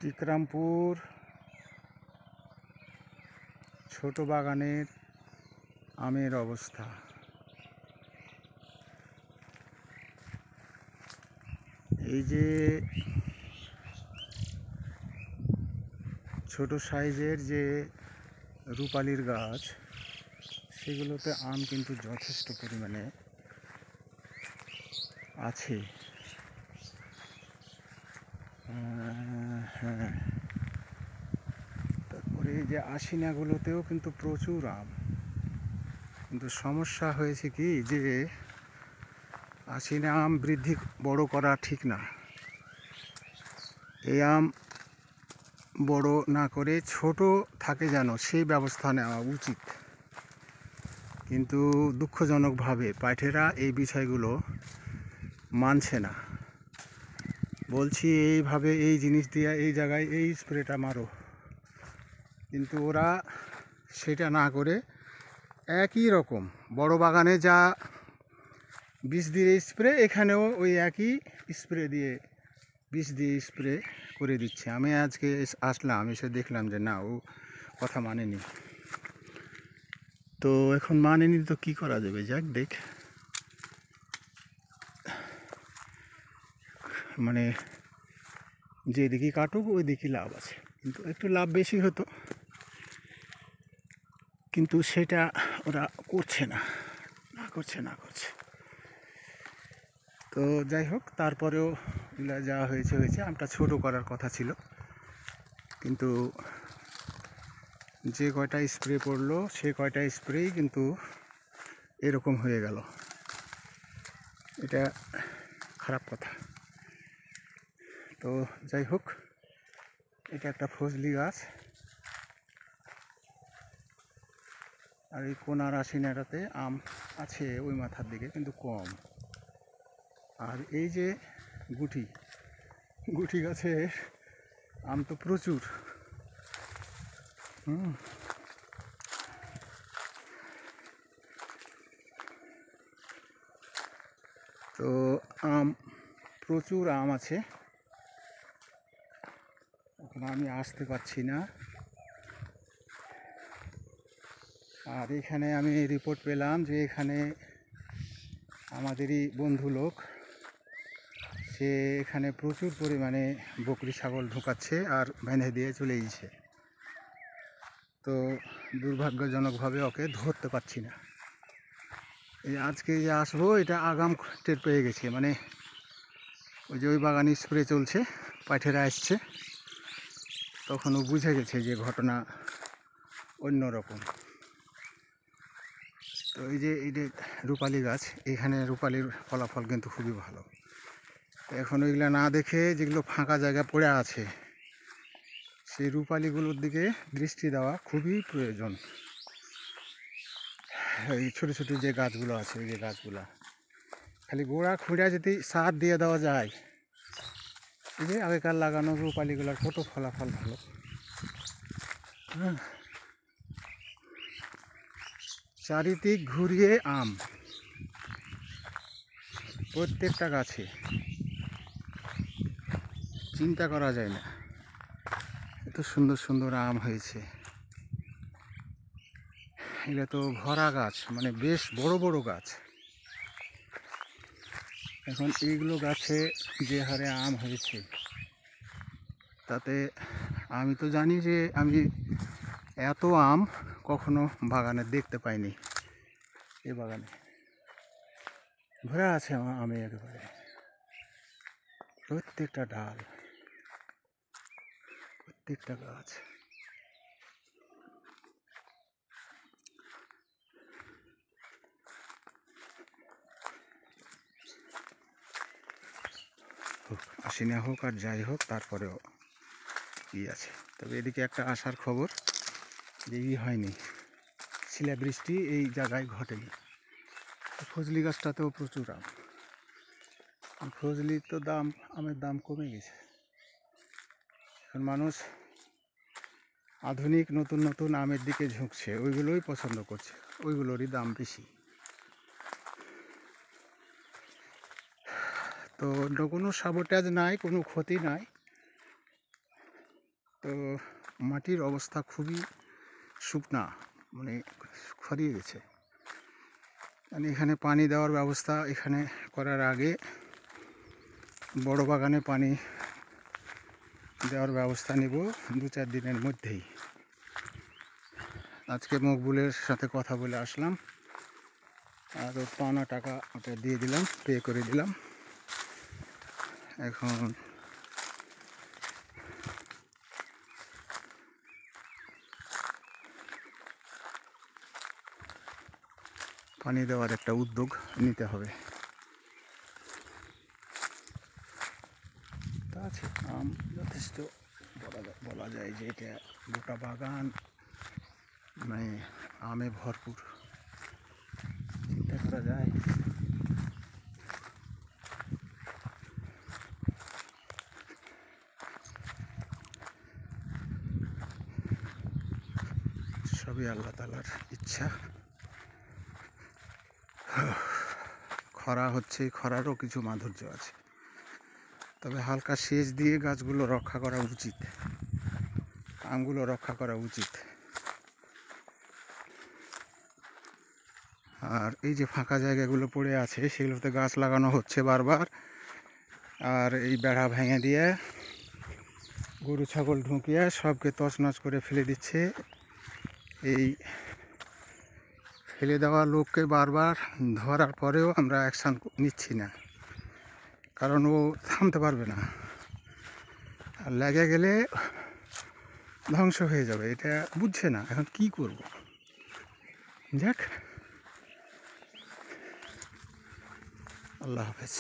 টিকরামপুর ছোট বাগানের আমের অবস্থা। এই যে ছোট সাইজের যে রূপালির গাছ, সেগুলোতে আম কিন্তু যথেষ্ট পরিমাণে আছে। হ্যাঁ, তারপরে এই যে আশিনাগুলোতেও কিন্তু প্রচুর আম। কিন্তু সমস্যা হয়েছে কি, যে আশিনা আম বৃদ্ধি বড় করা ঠিক না। এই আম বড় না করে ছোট থাকে যেন, সেই ব্যবস্থা নেওয়া উচিত। কিন্তু দুঃখজনকভাবে পাইঠেরা এই বিষয়গুলো মানছে না। বলছি এইভাবে এই জিনিস দিয়ে এই জায়গায় এই স্প্রেটা মারো, কিন্তু ওরা সেটা না করে একই রকম বড় বাগানে যা বিষ দিয়ে স্প্রে, এখানেও ওই একই স্প্রে দিয়ে বিষ দিয়ে স্প্রে করে দিচ্ছে। আমি আজকে আসলাম, এসে দেখলাম যে না, ও কথা মানেনি। তো এখন মানেনি তো কি করা যাবে, যাক দেখ। মানে যেদিকে কাটুক ওই দিকে লাভ আছে, কিন্তু একটু লাভ বেশি হতো, কিন্তু সেটা ওরা করছে না, না করছে। তো যাই হোক, তারপরেও যা হয়েছে হয়েছে। আমটা ছোট করার কথা ছিল, কিন্তু যে কয়টা স্প্রে পড়লো সে কয়টা স্প্রেই কিন্তু এরকম হয়ে গেল। এটা খারাপ কথা। তো যাই হোক, এটা একটা ফজলি গাছ, আর এই কোনার আশিনাটাতে আম আছে ওই মাথার দিকে, কিন্তু কম। আর এই যে গুটি গাছের আম তো প্রচুর। তো প্রচুর আম আছে। এখন আমি আসতে পারছি না। আর এখানে আমি রিপোর্ট পেলাম যে এখানে আমাদেরই বন্ধু লোক, সে এখানে প্রচুর পরিমাণে বকরি ছাগল ঢোকাচ্ছে আর বেঁধে দিয়ে চলে গেছে। তো দুর্ভাগ্যজনকভাবে ওকে ধরতে পারছি না। এই আজকে যে আসবো, এটা আগাম টের পেয়ে গেছে। মানে ওই যে ওই বাগানে স্প্রে চলছে, পাইঠেরা আসছে, তখন ও বুঝে গেছে যে ঘটনা অন্যরকম। তো এই যে রূপালি গাছ, এখানে রূপালির ফলাফল কিন্তু খুবই ভালো। এখন ওইগুলো না দেখে যেগুলো ফাঁকা জায়গা পড়ে আছে, সেই রূপালিগুলোর দিকে দৃষ্টি দেওয়া খুবই প্রয়োজন। এই ছোটো ছোটো যে গাছগুলো আছে, ওই যে গাছগুলো খালি গোড়া খুঁড়া যদি সার দিয়ে দেওয়া যায়, এই যে আগেকার লাগানো রূপালিগুলোর কত ফলাফল ভালো। চারিদিক ঘুরিয়ে আম, প্রত্যেকটা গাছে, চিন্তা করা যায় না এত সুন্দর সুন্দর আম হয়েছে। এগুলো তো ভরা গাছ, মানে বেশ বড় বড় গাছ। এখন এইগুলো গাছে যে হারে আম হয়েছে, তাতে আমি তো জানি যে আমি এত আম কখনো বাগানে দেখতে পাইনি। এই বাগানে ভরা আছে আমে একেবারে, প্রত্যেকটা ডাল, প্রত্যেকটা গাছ। আশিনা হোক আর যাই হোক, তারপরেও কি আছে। তবে এদিকে একটা আসার খবর, যে হয়নি, শিলাবৃষ্টি এই জায়গায় ঘটেনি। ফজলি গাছটাতেও প্রচুর আম। ফজলির তো আমের দাম কমে গেছে। এখন মানুষ আধুনিক নতুন নতুন আমের দিকে ঝুঁকছে, ওইগুলোই পছন্দ করছে, ওইগুলোরই দাম বেশি। তো অন্য কোনো সাবোটাজ নাই, কোনো ক্ষতি নাই। তো মাটির অবস্থা খুবই শুকনা, মানে ছড়িয়ে গেছে। মানে এখানে পানি দেওয়ার ব্যবস্থা এখানে করার আগে বড় বাগানে পানি দেওয়ার ব্যবস্থা নেব 2-4 দিনের মধ্যেই। আজকে মকবুলের সাথে কথা বলে আসলাম, আর ওর পাওনা টাকা ওটা দিয়ে দিলাম, পে করে দিলাম। এখন পানি দেওয়ার একটা উদ্যোগ নিতে হবে। তা আছে আম যথেষ্ট বলা যায় যে এটা গোটা বাগান মানে আমে ভরপুর, চিন্তা করা যায়। সবই আল্লাহ তাআলার ইচ্ছা। খরা হচ্ছে, খরারও কিছু মাধুর্য আছে, তবে হালকা সেচ দিয়ে গাছগুলো রক্ষা করা উচিত, আমগুলো রক্ষা করা উচিত। আর এই যে ফাঁকা জায়গাগুলো পড়ে আছে সেগুলোতে গাছ লাগানো হচ্ছে বারবার, আর এই বেড়া ভেঙে দিয়ে গরু ছাগল ঢুকিয়ে সবকে তছনছ করে ফেলে দিচ্ছে। এই ফেলে দেওয়া লোককে বারবার ধরার পরেও আমরা অ্যাকশান নিচ্ছি না, কারণ ও থামতে পারবে না, আর লেগে গেলে ধ্বংস হয়ে যাবে। এটা বুঝছে না, এখন কি করব। যাক, আল্লাহ হাফেজ।